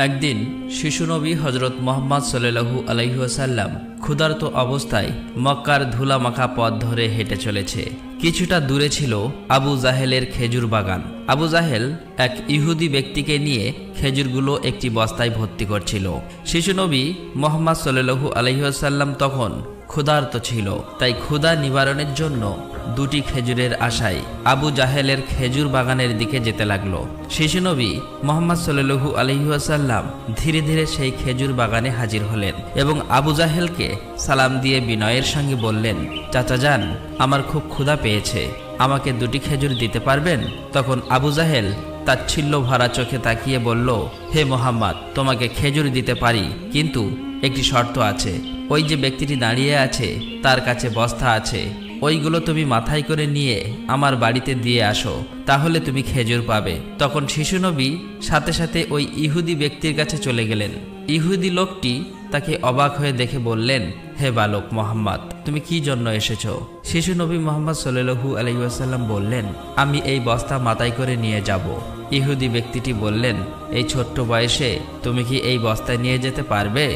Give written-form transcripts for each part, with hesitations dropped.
একদিন শিশু নবী হজরত মুহাম্মদ সাল্লাল্লাহু আলাইহি ওয়াসাল্লাম ক্ষুধার্ত অবস্থায় মক্কার ধুলামাখা পথ ধরে হেঁটে চলেছে। কিছুটা দূরে ছিল আবু জাহেলের খেজুর বাগান। আবু জাহেল এক ইহুদি ব্যক্তিকে নিয়ে খেজুরগুলো একটি বস্তায় ভর্তি করছিল। শিশু নবী মুহাম্মদ সাল্লাল্লাহু আলাইহি ওয়াসাল্লাম তখন ক্ষুধার্ত ছিল, তাই ক্ষুধা নিবারণের জন্য দুটি খেজুরের আশায় আবু জাহেলের খেজুর বাগানের দিকে যেতে লাগলো। শিশু নবী মুহাম্মদ সাল্লাল্লাহু আলাইহি ওয়াসাল্লাম ধীরে ধীরে সেই খেজুর বাগানে হাজির হলেন এবং আবু জাহেলকে সালাম দিয়ে বিনয়ের সঙ্গে বললেন, চাচা যান, আমার খুব ক্ষুধা পেয়েছে, আমাকে দুটি খেজুর দিতে পারবেন? তখন আবু জাহেল তাচ্ছিল্য ভরা চোখে তাকিয়ে বলল, হে মুহাম্মদ, তোমাকে খেজুর দিতে পারি, কিন্তু একটি শর্ত আছে। ওই যে ব্যক্তিটি দাঁড়িয়ে আছে তার কাছে বস্তা আছে, ওইগুলো তুমি মাথায় করে নিয়ে আমার বাড়িতে দিয়ে আসো, তাহলে তুমি খেজুর পাবে। তখন শিশু নবী সাথে সাথে ওই ইহুদি ব্যক্তির কাছে চলে গেলেন। ইহুদি লোকটি তাকে অবাক হয়ে দেখে বললেন, হে বালক মুহাম্মদ, তুমি কি জন্য এসেছো? শিশু নবী মুহাম্মদ সাল্লাল্লাহু আলাইহি ওয়াসাল্লাম বললেন, আমি এই বস্তা মাথায় করে নিয়ে যাব। ইহুদি ব্যক্তিটি বললেন, এই ছোট্ট বয়সে তুমি কি এই বস্তায় নিয়ে যেতে পারবে?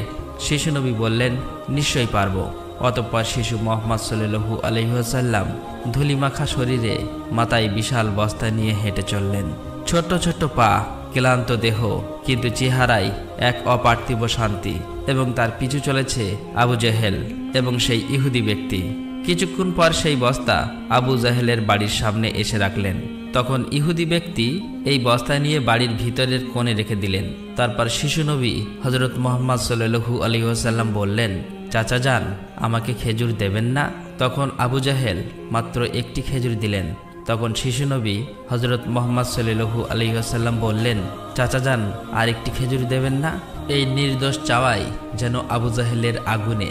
শিশু নবী বললেন, নিশ্চয়ই পারবো। অতঃপর শিশু মুহাম্মদ সাল্লাল্লাহু আলাইহি ওয়াসাল্লাম ধুলিমাখা শরীরে মাথায় বিশাল বস্তা নিয়ে হেঁটে চললেন। ছোট্ট ছোট্ট পা, ক্লান্ত দেহ, কিন্তু চেহারায় এক অপার্থিব শান্তি। এবং তার পিছু চলেছে আবু জাহেল এবং সেই ইহুদি ব্যক্তি। কিছুক্ষণ পর সেই বস্তা আবু জাহেলের বাড়ির সামনে এসে রাখলেন। তখন ইহুদি ব্যক্তি এই বস্তা নিয়ে বাড়ির ভিতরের কোণে রেখে দিলেন। তারপর শিশু নবী হজরত মুহাম্মদ সাল্লাল্লাহু আলাইহি ওয়াসাল্লাম বললেন, চাচা যান, আমাকে খেজুর দেবেন না? তখন আবু জাহেল মাত্র একটি খেজুর দিলেন। তখন শিশু নবী হজরত মুহাম্মদ সাল্লাল্লাহু আলাইহি ওয়াসাল্লাম বললেন, চাচা যান, আর একটি খেজুর দেবেন না? এই নির্দোষ চাওয়াই যেন আবু জাহেলের আগুনে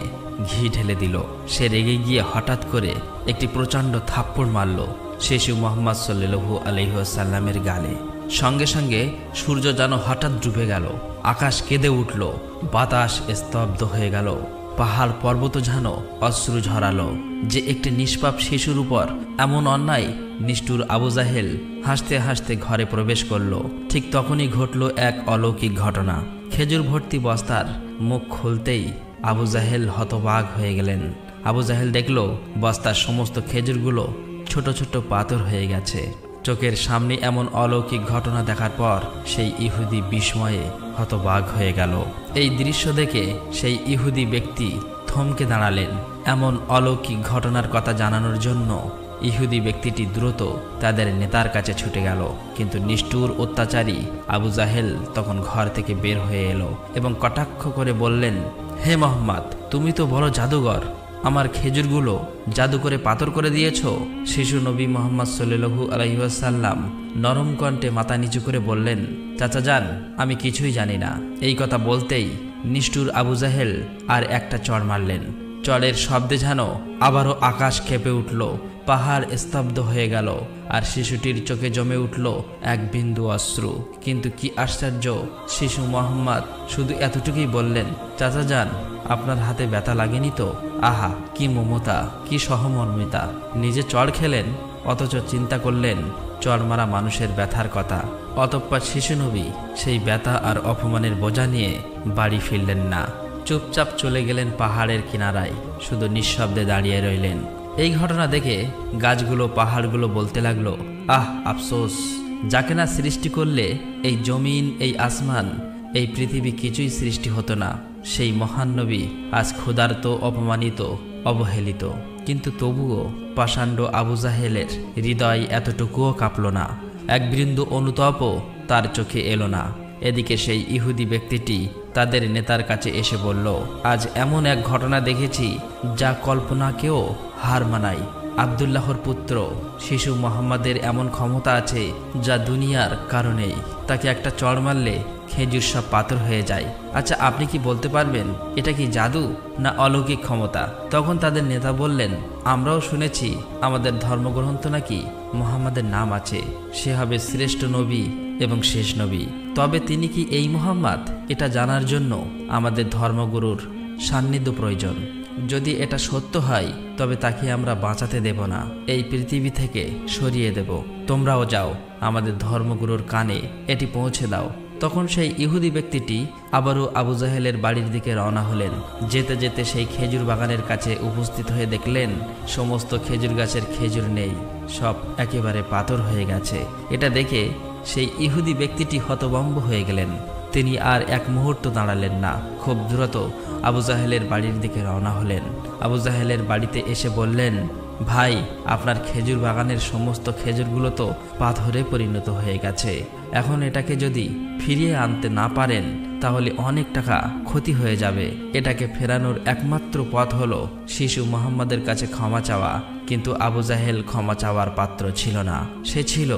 ঘি ঢেলে দিল। সে রেগে গিয়ে হঠাৎ করে একটি প্রচণ্ড থাপ্পড় মারল শিশু মুহাম্মদ সাল্লাল্লাহু আলাইহি ওয়াসাল্লামের গালে। সঙ্গে সঙ্গে সূর্য যেন হঠাৎ ডুবে গেল, আকাশ কেঁদে উঠল, বাতাস স্তব্ধ হয়ে গেল, পাহাড় পর্বত যেন অশ্রু ঝরালো। যে একটি নিষ্পাপ শিশুর উপর এমন অন্যায়! নিষ্ঠুর আবু জাহেল হাসতে হাসতে ঘরে প্রবেশ করল। ঠিক তখনই ঘটল এক অলৌকিক ঘটনা। খেজুর ভর্তি বস্তার মুখ খুলতেই আবু জাহেল হতবাক হয়ে গেলেন। আবু জাহেল দেখল বস্তার সমস্ত খেজুরগুলো ছোট ছোট পাথর হয়ে গেছে। চোখের সামনে এমন অলৌকিক ঘটনা দেখার পর সেই ইহুদি বিস্ময়ে হতবাক হয়ে গেল। এই দৃশ্য দেখে সেই ইহুদি ব্যক্তি থমকে দাঁড়ালেন। এমন অলৌকিক ঘটনার কথা জানানোর জন্য ইহুদি ব্যক্তিটি দ্রুত তাদের নেতার কাছে ছুটে গেল। কিন্তু নিষ্ঠুর অত্যাচারী আবু জাহেল তখন ঘর থেকে বের হয়ে এলো এবং কটাক্ষ করে বললেন, হে মুহাম্মদ, তুমি তো বড় জাদুঘর, আমার খেজুরগুলো জাদু করে পাথর করে দিয়েছ। শিশু নবী মুহাম্মদ সাল্লাল্লাহু আলাইহি ওয়াসাল্লাম নরম কণ্ঠে মাথা নিচু করে বললেন, চাচা যান, আমি কিছুই জানি না। এই কথা বলতেই নিষ্ঠুর আবু জাহেল আর একটা চড় মারলেন। চড়ের শব্দে যেন আবারও আকাশ কেঁপে উঠল, পাহাড় স্তব্ধ হয়ে গেল, আর শিশুটির চোখে জমে উঠল এক বিন্দু অশ্রু। কিন্তু কি আশ্চর্য, শিশু মুহাম্মদ শুধু এতটুকুই বললেন, চাচা যান, আপনার হাতে ব্যথা লাগেনি তো? আহা, কি মমতা, কি সহমর্মিতা! নিজে চড় খেলেন, অথচ চিন্তা করলেন চড় মারা মানুষের ব্যথার কথা। অতঃপর শিশু নবী সেই ব্যথা আর অপমানের বোঝা নিয়ে বাড়ি ফিরলেন না। চুপচাপ চলে গেলেন পাহাড়ের কিনারায়, শুধু নিঃশব্দে দাঁড়িয়ে রইলেন। এই ঘটনা দেখে গাছগুলো, পাহাড়গুলো বলতে লাগলো, আহ আফসোস, যাকে না সৃষ্টি করলে এই জমিন, এই আসমান, এই পৃথিবী কিছুই সৃষ্টি হতো না। সেই মহান নবী আজ ক্ষুধার্ত, অপমানিত, অবহেলিত। কিন্তু তবুও পাষাণ্ড আবু জাহেলের হৃদয় এতটুকুও কাঁপল না, এক বিন্দু অনুতাপও তার চোখে এলো না। এদিকে সেই ইহুদি ব্যক্তিটি তাদের নেতার কাছে এসে বলল, আজ এমন এক ঘটনা দেখেছি যা কল্পনাকেও হার মানায়। আব্দুল্লাহর পুত্র শিশু মুহাম্মাদের এমন ক্ষমতা আছে যা দুনিয়ার কারণেই। তাকে একটা চড় মারলে খেজুর সব পাথর হয়ে যায়। আচ্ছা, আপনি কি বলতে পারবেন এটা কি জাদু না অলৌকিক ক্ষমতা? তখন তাদের নেতা বললেন, আমরাও শুনেছি আমাদের ধর্মগ্রন্থ নাকি মুহাম্মাদের নাম আছে, সে হবে শ্রেষ্ঠ নবী এবং শেষ নবী। তবে তিনি কি এই মুহাম্মদ, এটা জানার জন্য আমাদের ধর্মগুরুর সান্নিধ্য প্রয়োজন। যদি এটা সত্য হয় তবে তাকে আমরা বাঁচাতে দেব না, এই পৃথিবী থেকে সরিয়ে দেব। তোমরাও যাও, আমাদের ধর্মগুরুর কানে এটি পৌঁছে দাও। তখন সেই ইহুদি ব্যক্তিটি আবারও আবু জাহেলের বাড়ির দিকে রওনা হলেন। যেতে যেতে সেই খেজুর বাগানের কাছে উপস্থিত হয়ে দেখলেন সমস্ত খেজুর গাছের খেজুর নেই, সব একেবারে পাথর হয়ে গেছে। এটা দেখে সেই ইহুদি ব্যক্তিটি হতভম্ব হয়ে গেলেন। তিনি আর এক মুহূর্ত দাঁড়ালেন না, খুব দ্রুত আবু জাহেলের বাড়ির দিকে রওনা হলেন। আবু জাহেলের বাড়িতে এসে বললেন, ভাই, আপনার খেজুর বাগানের সমস্ত খেজুরগুলো তো পাথরে পরিণত হয়ে গেছে। এখন এটাকে যদি ফিরিয়ে আনতে না পারেন তাহলে অনেক টাকা ক্ষতি হয়ে যাবে। এটাকে ফেরানোর একমাত্র পথ হলো শিশু মুহাম্মাদের কাছে ক্ষমা চাওয়া। কিন্তু আবু জাহেল ক্ষমা চাওয়ার পাত্র ছিল না। সে ছিল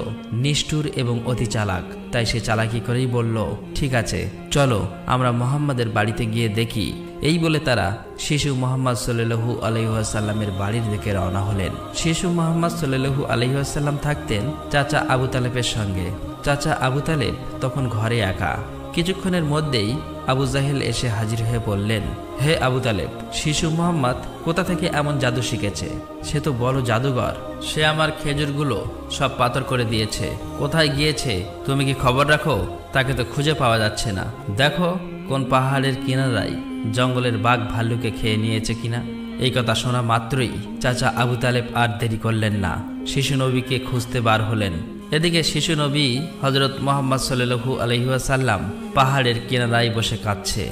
নিষ্ঠুর এবং অতি চালাক। তাই সে চালাকি করেই বলল, ঠিক আছে, চলো আমরা মুহাম্মাদের বাড়িতে গিয়ে দেখি। এই বলে তারা শিশু মুহাম্মদ সাল্লাল্লাহু আলাইহি ওয়াসাল্লামের বাড়ির দিকে রওনা হলেন। শিশু মুহাম্মদ সাল্লাল্লাহু আলাইহি ওয়াসাল্লাম থাকতেন চাচা আবু তালেবের সঙ্গে। চাচা আবু তালেব তখন ঘরে একা। কিছুক্ষণের মধ্যেই আবু জাহেল এসে হাজির হয়ে বললেন, হে আবু তালেব, শিশু মুহাম্মদ কোথা থেকে এমন জাদু শিখেছে? সে তো বড় জাদুঘর। সে আমার খেজুরগুলো সব পাথর করে দিয়েছে। কোথায় গিয়েছে তুমি কি খবর রাখো? তাকে তো খুঁজে পাওয়া যাচ্ছে না। দেখো কোন পাহাড়ের কিনারায় জঙ্গলের বাঘ ভাল্লুকে খেয়ে নিয়েছে কিনা। এই কথা শোনা মাত্রই চাচা আবু তালেব আর দেরি করলেন না, শিশু নবীকে খুঁজতে বার হলেন। এদিকে শিশু নবী হযরত মুহাম্মদ সাল্লাল্লাহু আলাইহি ওয়াসাল্লাম পাহাড়ের কিনারায় বসে কাঁদছে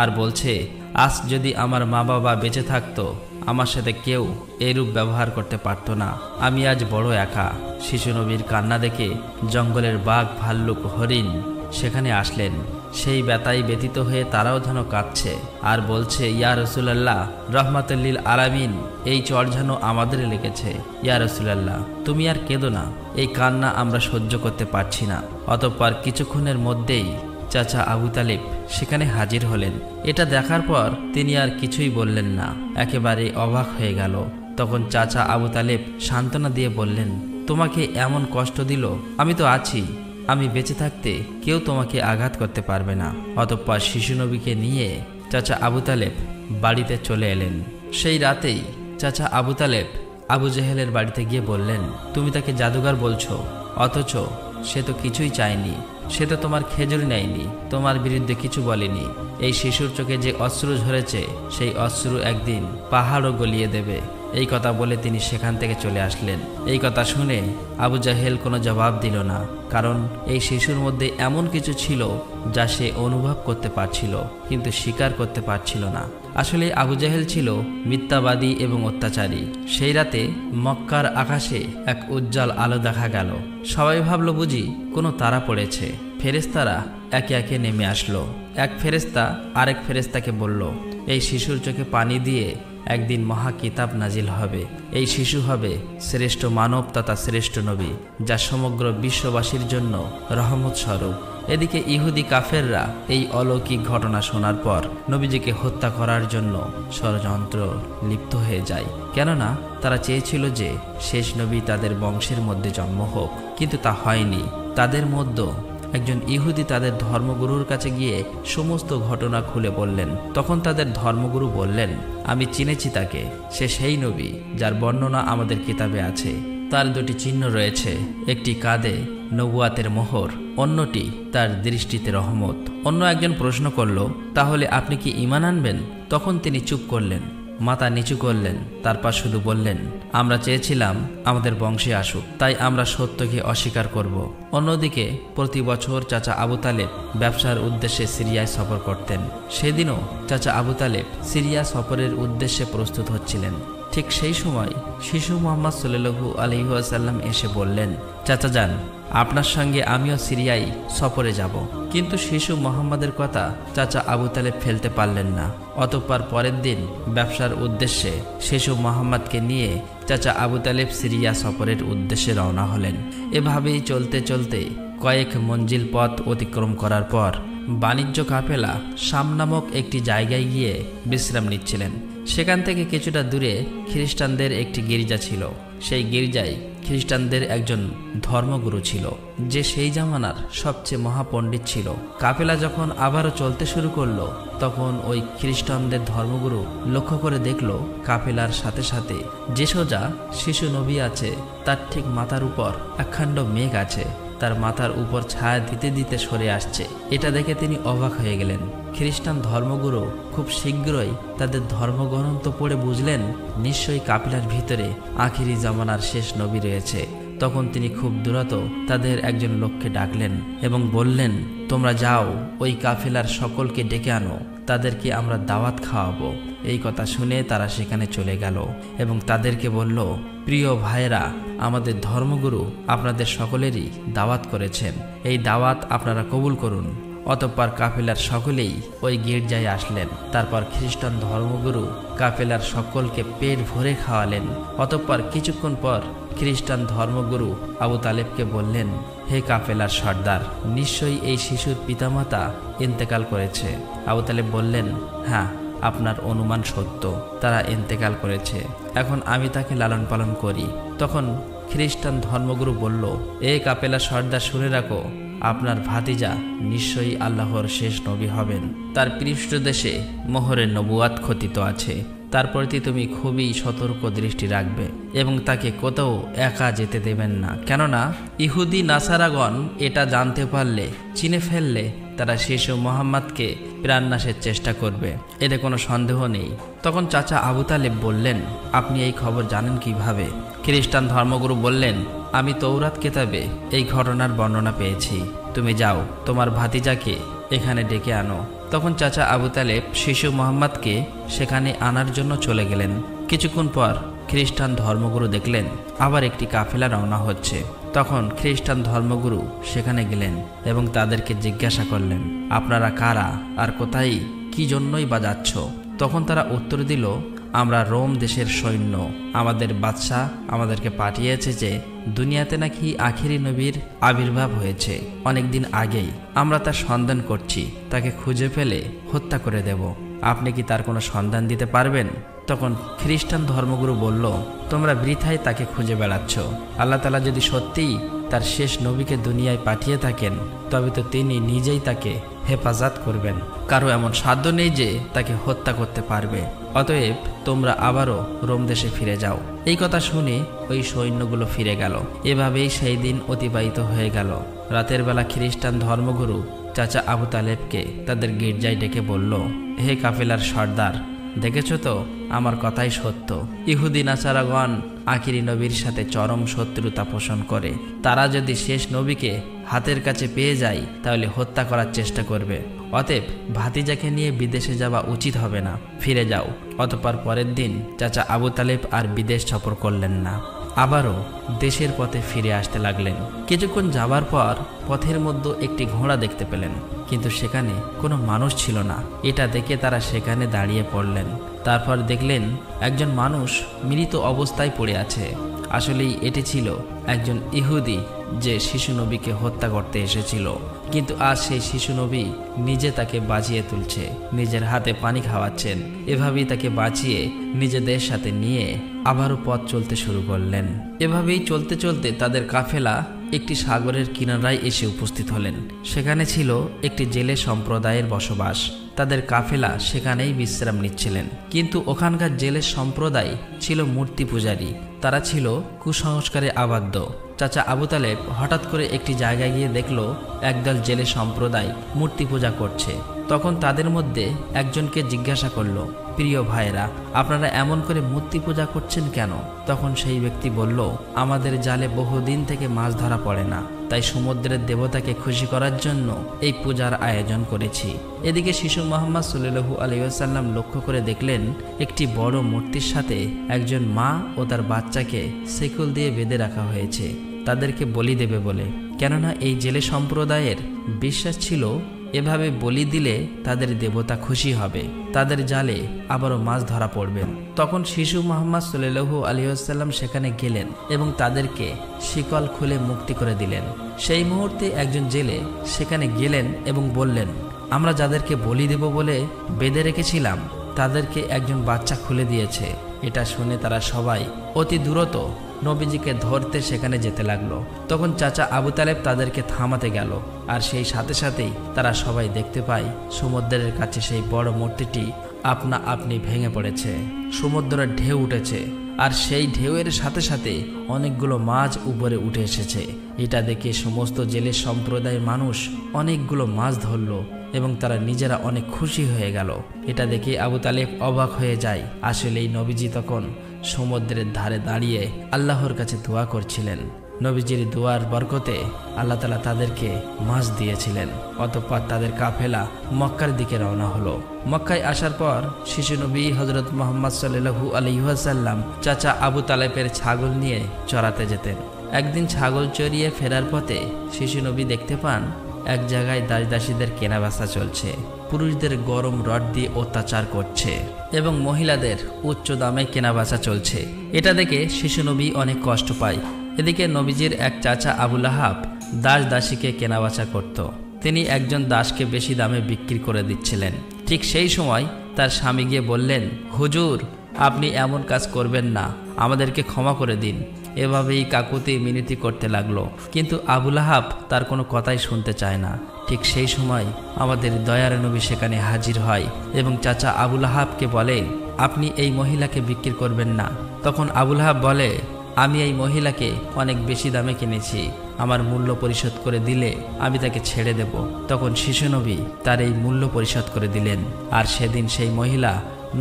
আর বলছে, আজ যদি আমার মা বাবা বেঁচে থাকতো আমার সাথে কেউ এরূপ ব্যবহার করতে পারত না। আমি আজ বড় একা। শিশু নবীর কান্না দেখে জঙ্গলের বাঘ ভাল্লুক হরিণ সেখানে আসলেন। সেই ব্যথায় ব্যতীত হয়ে তারাও যেন কাঁদছে আর বলছে, ইয়া রাসূলুল্লাহ, রাহমাতুল লিল আলামিন, এই চর যেন আমাদের লেগেছে। ইয়া রাসূলুল্লাহ, তুমি আর কেঁদো না, এই কান্না আমরা সহ্য করতে পারছি না। অতঃপর কিছুক্ষণের মধ্যেই চাচা আবু তালেব সেখানে হাজির হলেন। এটা দেখার পর তিনি আর কিছুই বললেন না, একেবারে অবাক হয়ে গেল। তখন চাচা আবু তালেব সান্ত্বনা দিয়ে বললেন, তোমাকে এমন কষ্ট দিল, আমি তো আছি। আমি বেঁচে থাকতে কেউ তোমাকে আঘাত করতে পারবে না। অতঃপর শিশু নবীকে নিয়ে চাচা আবু তালেব বাড়িতে চলে এলেন। সেই রাতেই চাচা আবু তালেব আবু জাহেলের বাড়িতে গিয়ে বললেন, তুমি তাকে জাদুঘর বলছো, অথচ সে তো কিছুই চায়নি। সে তো তোমার খেজুর নেয়নি, তোমার বিরুদ্ধে কিছু বলেনি। এই শিশুর চোখে যে অশ্রু ঝরেছে সেই অশ্রু একদিন পাহাড়ও গলিয়ে দেবে। এই কথা বলে তিনি সেখান থেকে চলে আসলেন। এই কথা শুনে আবু জাহেল কোনো জবাব দিল না, কারণ এই শিশুর মধ্যে এমন কিছু ছিল যা সে অনুভব করতে পারছিল কিন্তু স্বীকার করতে পারছিল না। আসলে আবু জাহেল ছিল মিথ্যাবাদী এবং অত্যাচারী। সেই রাতে মক্কার আকাশে এক উজ্জ্বল আলো দেখা গেল। সবাই ভাবল বুঝি কোনো তারা পড়েছে। ফেরেশতারা একে একে নেমে আসলো। এক ফেরেশতা আরেক ফেরেশতাকে বলল, এই শিশুর চোখে পানি দিয়ে একদিন মহা কিতাব নাজিল হবে। এই শিশু হবে শ্রেষ্ঠ মানব তথা শ্রেষ্ঠ নবী, যা সমগ্র বিশ্ববাসীর জন্য রহমত স্বরূপ। এদিকে ইহুদি কাফেররা এই অলৌকিক ঘটনা শোনার পর নবীজিকে হত্যা করার জন্য ষড়যন্ত্র লিপ্ত হয়ে যায়। কেননা তারা চেয়েছিল যে শেষ নবী তাদের বংশের মধ্যে জন্ম হোক, কিন্তু তা হয়নি। তাদের মধ্যে একজন ইহুদি তাদের ধর্মগুরুর কাছে গিয়ে সমস্ত ঘটনা খুলে বললেন। তখন তাদের ধর্মগুরু বললেন, আমি চিনেছি তাকে, সে সেই নবী যার বর্ণনা আমাদের কিতাবে আছে। তার দুটি চিহ্ন রয়েছে, একটি কাঁধে নবুয়াতের মোহর, অন্যটি তার দৃষ্টিতে রহমত। অন্য একজন প্রশ্ন করল, তাহলে আপনি কি ঈমান আনবেন? তখন তিনি চুপ করলেন, মাথা নিচু করলেন, তারপর শুধু বললেন, আমরা চেয়েছিলাম আমাদের বংশে আসুক, তাই আমরা সত্যকে অস্বীকার করব। অন্যদিকে প্রতি বছর চাচা আবু তালেব ব্যবসার উদ্দেশ্যে সিরিয়ায় সফর করতেন। সেদিনও চাচা আবু তালেব সিরিয়া সফরের উদ্দেশ্যে প্রস্তুত হচ্ছিলেন। ঠিক সেই সময় শিশু মুহাম্মদ সাল্লাল্লাহু আলাইহি ওয়াসাল্লাম এসে বললেন, চাচা যান, আপনার সঙ্গে আমিও সিরিয়ায় সফরে যাব। কিন্তু শিশু মুহাম্মাদের কথা চাচা আবু তালেব ফেলতে পারলেন না। অতঃপর পরের দিন ব্যবসার উদ্দেশ্যে শিশু মুহাম্মাদকে নিয়ে চাচা আবু তালেব সিরিয়া সফরের উদ্দেশ্যে রওনা হলেন। এভাবেই চলতে চলতে কয়েক মঞ্জিল পথ অতিক্রম করার পর বাণিজ্য কাফেলা শাম নামক একটি জায়গায় গিয়ে বিশ্রাম নিচ্ছিলেন। সেখান থেকে কিছুটা দূরে খ্রিস্টানদের একটি গির্জা ছিল। সেই গির্জায় খ্রিস্টানদের একজন ধর্মগুরু ছিল, যে সেই জামানার সবচেয়ে মহাপণ্ডিত ছিল। কাফেলা যখন আবারও চলতে শুরু করলো, তখন ওই খ্রিস্টানদের ধর্মগুরু লক্ষ্য করে দেখল কাফেলার সাথে সাথে যে সোজা শিশু নবী আছে, তার ঠিক মাথার উপর একখণ্ড মেঘ আছে। তার মাথার উপর ছায়া দিতে দিতে সরে আসছে। এটা দেখে তিনি অবাক হয়ে গেলেন। খ্রিস্টান ধর্মগুরু খুব শীঘ্রই তাদের ধর্মগ্রন্থ পড়ে বুঝলেন নিশ্চয়ই কাফেলার ভিতরে আখিরি জামানার শেষ নবী রয়েছে। তখন তিনি খুব দ্রুত তাদের একজন লোককে ডাকলেন এবং বললেন, তোমরা যাও, ওই কাফেলার সকলকে ডেকে আনো, তাদেরকে আমরা দাওয়াত খাওয়াবো। এই কথা শুনে তারা সেখানে চলে গেল এবং তাদেরকে বলল, প্রিয় ভাইরা, আমাদের ধর্মগুরু আপনাদের সকলেরই দাওয়াত করেছেন, এই দাওয়াত আপনারা কবুল করুন। অতঃপর কাফেলার সকলেই ওই গির্জায় আসলেন। তারপর খ্রিস্টান ধর্মগুরু কাফেলার সকলকে পেট ভরে খাওয়ালেন। অতঃপর কিছুক্ষণ পর খ্রিস্টান ধর্মগুরু আবু তালেবকে বললেন, হে কাফেলার সর্দার, নিশ্চয়ই এই শিশুর পিতামাতা ইন্তেকাল করেছে। আবু তালেব বললেন, হ্যাঁ, আপনার অনুমান সত্য, তারা ইন্তেকাল করেছে। এখন আমি তাকে লালন পালন করি। তখন খ্রিস্টান ধর্মগুরু বলল, এ কাফেলার সর্দার, শুনে রাখো, আপনার ভাতিজা নিশ্চয়ই আল্লাহর শেষ নবী হবেন। তার পৃষ্ঠদেশে মোহরের নবুয়াত খচিত আছে। তার প্রতি তুমি খুবই সতর্ক দৃষ্টি রাখবে এবং তাকে কোথাও একা যেতে দেবেন না। কেননা ইহুদি নাসারাগণ এটা জানতে পারলে, চিনে ফেললে, তারা শিশু মোহাম্মদকে প্রাণনাশের চেষ্টা করবে, এতে কোনো সন্দেহ নেই। তখন চাচা আবু তালেব বললেন, আপনি এই খবর জানেন কিভাবে? খ্রিস্টান ধর্মগুরু বললেন, আমি তৌরাত কিতাবে এই ঘটনার বর্ণনা পেয়েছি। তুমি যাও, তোমার ভাতিজাকে এখানে ডেকে আনো। তখন চাচা আবু তালেব শিশু মোহাম্মদকে সেখানে আনার জন্য চলে গেলেন। কিছুক্ষণ পর খ্রিস্টান ধর্মগুরু দেখলেন আবার একটি কাফেলা রওনা হচ্ছে। তখন খ্রিস্টান ধর্মগুরু সেখানে গেলেন এবং তাদেরকে জিজ্ঞাসা করলেন, আপনারা কারা আর কোথায়, কি জন্যই বা যাচ্ছ? তখন তারা উত্তর দিল, আমরা রোম দেশের সৈন্য, আমাদের বাদশাহ আমাদেরকে পাঠিয়েছে যে দুনিয়াতে নাকি আখিরি নবীর আবির্ভাব হয়েছে অনেকদিন আগেই। আমরা তার সন্ধান করছি, তাকে খুঁজে ফেলে হত্যা করে দেব। আপনি কি তার কোনো সন্ধান দিতে পারবেন? তখন খ্রিস্টান ধর্মগুরু বলল, তোমরা বৃথায় তাকে খুঁজে বেড়াচ্ছ। আল্লাহ তাআলা যদি সত্যিই তার শেষ নবীকে দুনিয়ায় পাঠিয়ে থাকেন, তবে তো তিনি নিজেই তাকে হেফাজত করবেন। কারো এমন সাধ্য নেই যে তাকে হত্যা করতে পারবে। অতএব তোমরা আবারও রোম দেশে ফিরে যাও। এই কথা শুনে ওই সৈন্যগুলো ফিরে গেল। এভাবেই সেই দিন অতিবাহিত হয়ে গেল। রাতের বেলা খ্রিস্টান ধর্মগুরু চাচা আবু তালেবকে তাদের গির্জায় ডেকে বলল, হে কাফেলার সর্দার, দেখেছ তো আমার কথাই সত্য। ইহুদি নাসারাগণ আখিরি নবীর সাথে চরম শত্রুতা পোষণ করে। তারা যদি শেষ নবীকে হাতের কাছে পেয়ে যায় তাহলে হত্যা করার চেষ্টা করবে। অতএব ভাতিজাকে নিয়ে বিদেশে যাওয়া উচিত হবে না, ফিরে যাও। অতঃপর পরের দিন চাচা আবু তালেব আর বিদেশ সফর করলেন না, আবারও দেশের পথে ফিরে আসতে লাগলেন। কিছুক্ষণ যাবার পর পথের মধ্যে একটি ঘোড়া দেখতে পেলেন, কিন্তু সেখানে কোনো মানুষ ছিল না। এটা দেখে তারা সেখানে দাঁড়িয়ে পড়লেন। তারপর দেখলেন একজন মানুষ মৃত অবস্থায় পড়ে আছে। আসলেই এটি ছিল একজন ইহুদি যে শিশু নবীকে হত্যা করতে এসেছিল। কিন্তু আজ সেই শিশু নবী নিজে তাকে বাঁচিয়ে তুলছে, নিজের হাতে পানি খাওয়াচ্ছেন। এভাবেই তাকে বাঁচিয়ে নিজেদের সাথে নিয়ে আবারও পথ চলতে শুরু করলেন। এভাবেই চলতে চলতে তাদের কাফেলা একটি সাগরের কিনারায় এসে উপস্থিত হলেন। সেখানে ছিল একটি জেলে সম্প্রদায়ের বসবাস। তাদের কাফেলা সেখানেই বিশ্রাম নিচ্ছিলেন। কিন্তু ওখানকার জেলে সম্প্রদায় ছিল মূর্তি পূজারী। তারা ছিল কুসংস্কারে আবদ্ধ। চাচা আবু তালেব হঠাৎ করে একটি জায়গায় গিয়ে দেখল একদল জেলে সম্প্রদায় মূর্তি পূজা করছে। তখন তাদের মধ্যে একজনকে জিজ্ঞাসা করল, প্রিয় ভাইরা, আপনারা এমন করে মূর্তি পূজা করছেন কেন? তখন সেই ব্যক্তি বলল, আমাদের জালে বহুদিন থেকে মাছ ধরা পড়ে না, তাই সমুদ্রের দেবতাকে খুশি করার জন্য এই পূজার আয়োজন করেছি। এদিকে শিশু মুহাম্মদ সাল্লাল্লাহু আলাইহি ওয়াসাল্লাম লক্ষ্য করে দেখলেন একটি বড় মূর্তির সাথে একজন মা ও তার বাচ্চাকে শিকল দিয়ে বেঁধে রাখা হয়েছে, তাদেরকে বলি দেবে বলে। কেননা এই জেলে সম্প্রদায়ের বিশ্বাস ছিল এভাবে বলি দিলে তাদের দেবতা খুশি হবে, তাদের জালে আবারও মাছ ধরা পড়বে। তখন শিশু মুহাম্মদ সাল্লাল্লাহু আলাইহি ওয়াসাল্লাম সেখানে গেলেন এবং তাদেরকে শিকল খুলে মুক্তি করে দিলেন। সেই মুহূর্তে একজন জেলে সেখানে গেলেন এবং বললেন, আমরা যাদেরকে বলি দেব বলে বেঁধে রেখেছিলাম তাদেরকে একজন বাচ্চা খুলে দিয়েছে। এটা শুনে তারা সবাই অতি দ্রুত নবীজিকে ধরতে সেখানে যেতে লাগলো। তখন চাচা আবু তালেব তাদেরকে থামাতে গেল, আর সেই সাথে সাথেই তারা সবাই দেখতে পায় সমুদ্রের কাছে সেই বড় মূর্তিটি আপনা আপনি ভেঙে পড়েছে। সমুদ্রের ঢেউ উঠেছে আর সেই ঢেউয়ের সাথে সাথে অনেকগুলো মাছ উপরে উঠে এসেছে। এটা দেখে সমস্ত জেলে সম্প্রদায়ের মানুষ অনেকগুলো মাছ ধরল এবং তারা নিজেরা অনেক খুশি হয়ে গেল। এটা দেখে আবু তালেব অবাক হয়ে যায়। আসলে এই নবীজি তখন সমুদ্রের ধারে দাঁড়িয়ে আল্লাহর কাছে দোয়া করছিলেন। নবীজির দোয়ার বরকতে আল্লাহ তাআলা তাদেরকে মাছ দিয়েছিলেন। অতঃপর তাদের কাফেলা মক্কার দিকে রওনা হলো। মক্কায় আসার পর শিশু নবী হযরত মুহাম্মদ সাল্লাল্লাহু আলাইহি ওয়াসাল্লাম চাচা আবু তালেবের ছাগল নিয়ে চড়াতে যেতেন। একদিন ছাগল চড়িয়ে ফেরার পথে শিশু নবী দেখতে পান এক জায়গায় দাসদাসীদের কেনাবেচা চলছে। পুরুষদের গরম রড দিয়ে অত্যাচার করছে এবং মহিলাদের উচ্চ দামে কেনাবেচা চলছে। এটা দেখে শিশু নবী অনেক কষ্ট পায়। এদিকে নবীজির এক চাচা আবু লাহাব দাসীকে কেনাবেচা করত। তিনি একজন দাসকে বেশি দামে বিক্রি করে দিচ্ছিলেন। ঠিক সেই সময় তার স্বামী গিয়ে বললেন, হুজুর, আপনি এমন কাজ করবেন না, আমাদেরকে ক্ষমা করে দিন। এভাবেই কাকুতি মিনতি করতে লাগলো, কিন্তু আবু লাহাব তার কোনো কথাই শুনতে চায় না। ঠিক সেই সময় আমাদের দয়ার নবী সেখানে হাজির হয় এবং চাচা আবু লাহাবকে বলে, আপনি এই মহিলাকে বিক্রি করবেন না। তখন আবু লাহাব বলে, আমি এই মহিলাকে অনেক বেশি দামে কিনেছি, আমার মূল্য পরিশোধ করে দিলে আমি তাকে ছেড়ে দেব। তখন শিশু নবী তার এই মূল্য পরিশোধ করে দিলেন, আর সেদিন সেই মহিলা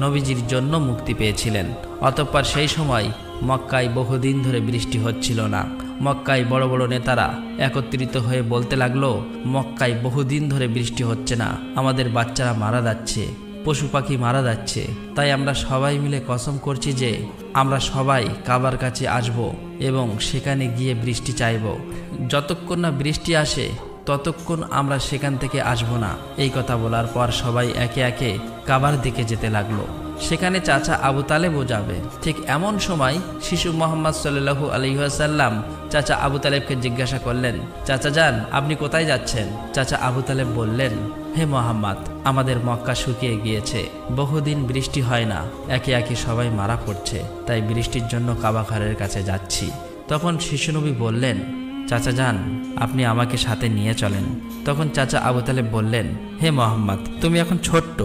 নবীজির জন্য মুক্তি পেয়েছিলেন। অতঃপর সেই সময় মক্কায় বহুদিন ধরে বৃষ্টি হচ্ছিল না। মক্কায় বড় বড় নেতারা একত্রিত হয়ে বলতে লাগলো, মক্কায় বহুদিন ধরে বৃষ্টি হচ্ছে না, আমাদের বাচ্চারা মারা যাচ্ছে, পশু পাখি মারা যাচ্ছে। তাই আমরা সবাই মিলে কসম করছি যে আমরা সবাই কাবার কাছে আসব এবং সেখানে গিয়ে বৃষ্টি চাইব। যতক্ষণ না বৃষ্টি আসে ততক্ষণ আমরা সেখান থেকে আসব না। এই কথা বলার পর সবাই একে একে কাবার দিকে যেতে লাগলো। সেখানে চাচা আবু তালেবও যাবে। ঠিক এমন সময় শিশু মুহাম্মদ সাল্লাল্লাহু আলাইহি ওয়াসাল্লাম চাচা আবু তালেবকে জিজ্ঞাসা করলেন, চাচা যান, আপনি কোথায় যাচ্ছেন? চাচা আবু তালেব বললেন, হে মুহাম্মদ, আমাদের মক্কা শুকিয়ে গিয়েছে, বহুদিন বৃষ্টি হয় না, একে একে সবাই মারা পড়ছে, তাই বৃষ্টির জন্য কাবা ঘরের কাছে যাচ্ছি। তখন শিশু নবী বললেন, চাচা যান, আপনি আমাকে সাথে নিয়ে চলেন। তখন চাচা আবু তালেব বললেন, হে মুহাম্মদ, তুমি এখন ছোট্ট,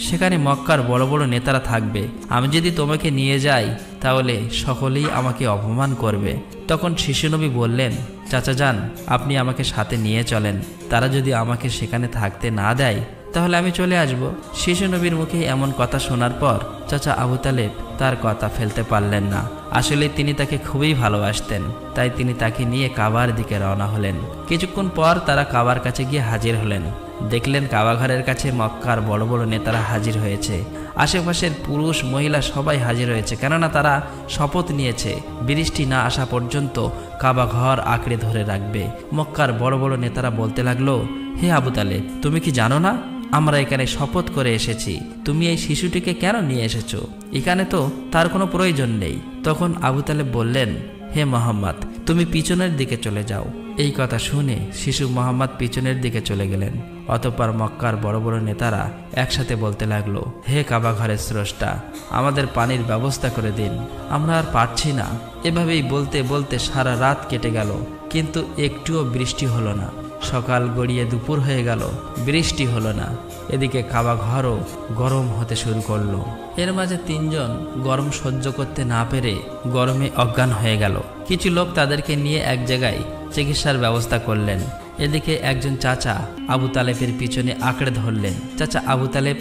সেখানে মক্কার বড় বড় নেতারা থাকবে, আমি যদি তোমাকে নিয়ে যাই তাহলে সকলেই আমাকে অপমান করবে। তখন শিশু নবী বললেন, চাচা যান, আপনি আমাকে সাথে নিয়ে চলেন, তারা যদি আমাকে সেখানে থাকতে না দেয় তাহলে আমি চলে আসব। শিশু নবীর মুখে এমন কথা শোনার পর চাচা আবু তালেব তার কথা ফেলতে পারলেন না। আসলে তিনি তাকে খুবই ভালোবাসতেন, তাই তিনি তাকে নিয়ে কাবার দিকে রওনা হলেন। কিছুক্ষণ পর তারা কাবার কাছে গিয়ে হাজির হলেন। দেখলেন কাবা ঘরের কাছে মক্কার বড় বড় নেতারা হাজির হয়েছে। আশেপাশের পুরুষ মহিলা সবাই হাজির হয়েছে, কেননা তারা শপথ নিয়েছে বৃষ্টি না আসা পর্যন্ত কাবা ঘর আঁকড়ে ধরে রাখবে। মক্কার বড় বড় নেতারা বলতে লাগলো, হে আবু তালেব, তুমি কি জানো না আমরা এখানে শপথ করে এসেছি, তুমি এই শিশুটিকে কেন নিয়ে এসেছো? এখানে তো তার কোনো প্রয়োজন নেই। তখন আবু তালেব বললেন, হে মুহাম্মদ, তুমি পিছনের দিকে চলে যাও। এই কথা শুনে শিশু মুহাম্মদ পিছনের দিকে চলে গেলেন। অতঃপর মক্কার বড় বড় নেতারা একসাথে বলতে লাগলো, হে কাবা ঘরের স্রষ্টা, আমাদের পানির ব্যবস্থা করে দিন, আমরা আর পারছি না। এভাবেই বলতে বলতে সারা রাত কেটে গেল, কিন্তু একটুও বৃষ্টি হলো না। সকাল গড়িয়ে দুপুর হয়ে গেল, বৃষ্টি হলো না। এদিকে কাবা ঘরও গরম হতে শুরু করলো। এর মাঝে তিনজন গরম সহ্য করতে না পেরে গরমে অজ্ঞান হয়ে গেল। কিছু লোক তাদেরকে নিয়ে এক জায়গায় চিকিৎসার ব্যবস্থা করলেন। এদিকে একজন চাচা আবু তালেবের পিছনে আঁকড়ে ধরলেন। চাচা আবু তালেব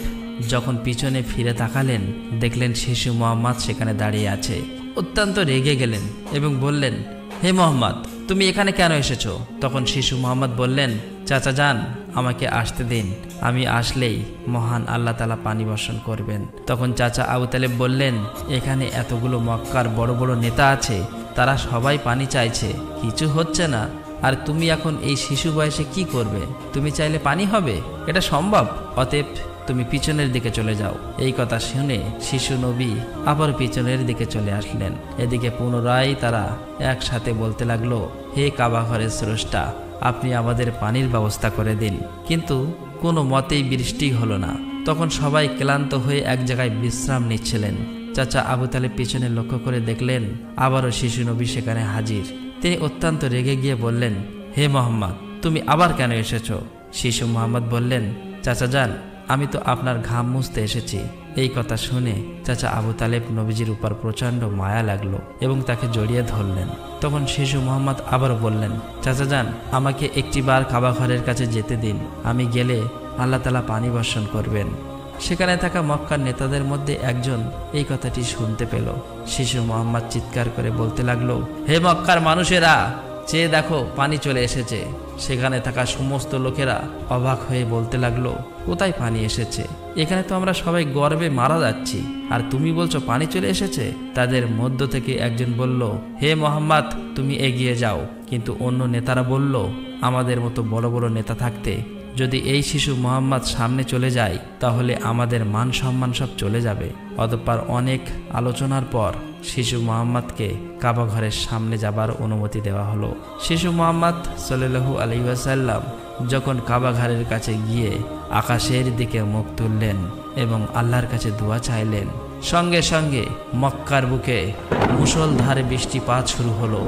যখন পিছনে ফিরে তাকালেন, দেখলেন শিশু মুহাম্মদ সেখানে দাঁড়িয়ে আছে। অত্যন্ত রেগে গেলেন এবং বললেন, হে মুহাম্মদ, তুমি এখানে কেন এসেছো? তখন শিশু মুহাম্মদ বললেন, চাচা যান, আমাকে আসতে দিন, আমি আসলেই মহান আল্লাহ তাআলা পানি বর্ষণ করবেন। তখন চাচা আবু তালেব বললেন, এখানে এতগুলো মক্কার বড় বড় নেতা আছে, তারা সবাই পানি চাইছে, কিছু হচ্ছে না, আর তুমি এখন এই শিশু বয়সে কি করবে? তুমি চাইলে পানি হবে? এটা সম্ভব? অতএব তুমি পিছনের দিকে চলে যাও। এই কথা শুনে শিশু নবী আবার পিছনের দিকে চলে আসলেন। এদিকে পুনরায় তারা একসাথে বলতে লাগলো, হে কাবা ঘরের স্রষ্টা, আপনি আমাদের পানির ব্যবস্থা করে দিন। কিন্তু কোনো মতেই বৃষ্টি হলো না। তখন সবাই ক্লান্ত হয়ে এক জায়গায় বিশ্রাম নিচ্ছিলেন। চাচা আবু তালেব পিছনে লক্ষ্য করে দেখলেন আবারও শিশু নবী সেখানে হাজির। তিনি অত্যন্ত রেগে গিয়ে বললেন, হে মুহাম্মদ, তুমি আবার কেন এসেছো? শিশু মুহাম্মদ বললেন, চাচা যান, আমি তো আপনার ঘাম মুছতে এসেছি। এই কথা শুনে চাচা আবু তালেব নবীজির উপর প্রচণ্ড মায়া লাগলো এবং তাকে জড়িয়ে ধরলেন। তখন শিশু মোহাম্মদ আবারও বললেন, চাচা যান, আমাকে একটিবার কাবা ঘরের কাছে যেতে দিন। আমি গেলে আল্লাহ তাআলা পানি বর্ষণ করবেন। সেখানে থাকা মক্কার নেতাদের মধ্যে একজন এই কথাটি শুনতে পেল। শিশু মোহাম্মদ চিৎকার করে বলতে লাগলো, হে মক্কার মানুষেরা, চেয়ে দেখো, পানি চলে এসেছে। সেখানে থাকা সমস্ত লোকেরা অবাক হয়ে বলতে লাগলো, কোথায় পানি এসেছে? এখানে তো আমরা সবাই গর্বে মারা যাচ্ছি, আর তুমি বলছো পানি চলে এসেছে? তাদের মধ্য থেকে একজন বলল, হে মোহাম্মদ, তুমি এগিয়ে যাও। কিন্তু অন্য নেতারা বলল, আমাদের মতো বড় বড় নেতা থাকতে যদি এই শিশু মোহাম্মদ সামনে চলে যায় তাহলে আমাদের মান সম্মান সব চলে যাবে। অতঃপর অনেক আলোচনার পর শিশু মোহাম্মদকে কাবা ঘরের সামনে যাবার অনুমতি দেওয়া হলো। শিশু মোহাম্মদ সাল্লাল্লাহু আলাইহি ওয়াসাল্লাম যখন কাবা ঘরের কাছে গিয়ে আকাশের দিকে মুখ তুললেন এবং আল্লাহর কাছে দোয়া চাইলেন, সঙ্গে সঙ্গে মক্কার বুকে মুষলধারে বৃষ্টিপাত শুরু হলো।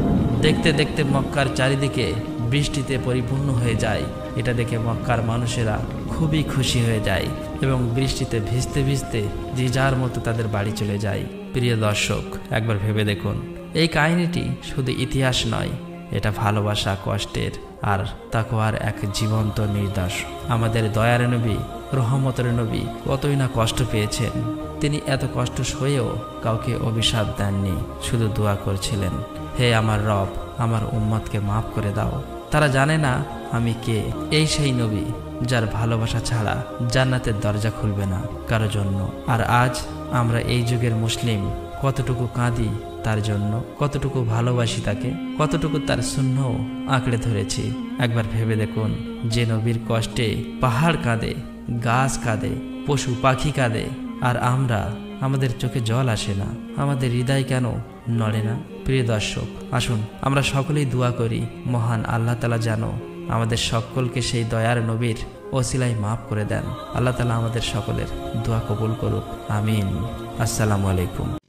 দেখতে দেখতে মক্কার চারিদিকে বৃষ্টিতে পরিপূর্ণ হয়ে যায়। এটা দেখে মক্কার মানুষেরা খুবই খুশি হয়ে যায় এবং বৃষ্টিতে ভিজতে ভিজতে যে যার মতো তাদের বাড়ি চলে যায়। প্রিয় দর্শক, একবার ভেবে দেখুন, এই কাহিনীটি শুধু ইতিহাস নয়, এটা ভালোবাসা, কষ্টের আর তাকওয়ার এক জীবন্ত নির্দেশ। আমাদের দয়ার নবী, রহমতের নবী কতই না কষ্ট পেয়েছেন। তিনি এত কষ্ট সয়েও কাউকে অভিশাপ দেননি, শুধু দোয়া করছিলেন, হে আমার রব, আমার উম্মতকে মাফ করে দাও। তারা জানে না আমি কে। এই সেই নবী যার ভালোবাসা ছাড়া জান্নাতের দরজা খুলবে না কারো জন্য। আর আজ আমরা এই যুগের মুসলিম কতটুকু কাঁদি তার জন্য, কতটুকু ভালোবাসি তাকে, কতটুকু তার সুন্নাহ আঁকড়ে ধরেছি। একবার ভেবে দেখুন, যে নবীর কষ্টে পাহাড় কাঁদে, গাছ কাঁদে, পশু পাখি কাঁদে, আর আমরা, আমাদের চোখে জল আসে না, আমাদের হৃদয় কেন নড়ে না? প্রিয় দর্শক, আসুন আমরা সকলেই দোয়া করি, মহান আল্লাহ তাআলা যেন আমাদের সকলকে সেই দয়ার নবীর ওসিলায় মাফ করে দেন। আল্লাহ তাআলা আমাদের সকলের দোয়া কবুল করুক, আমিন। আসসালামু আলাইকুম।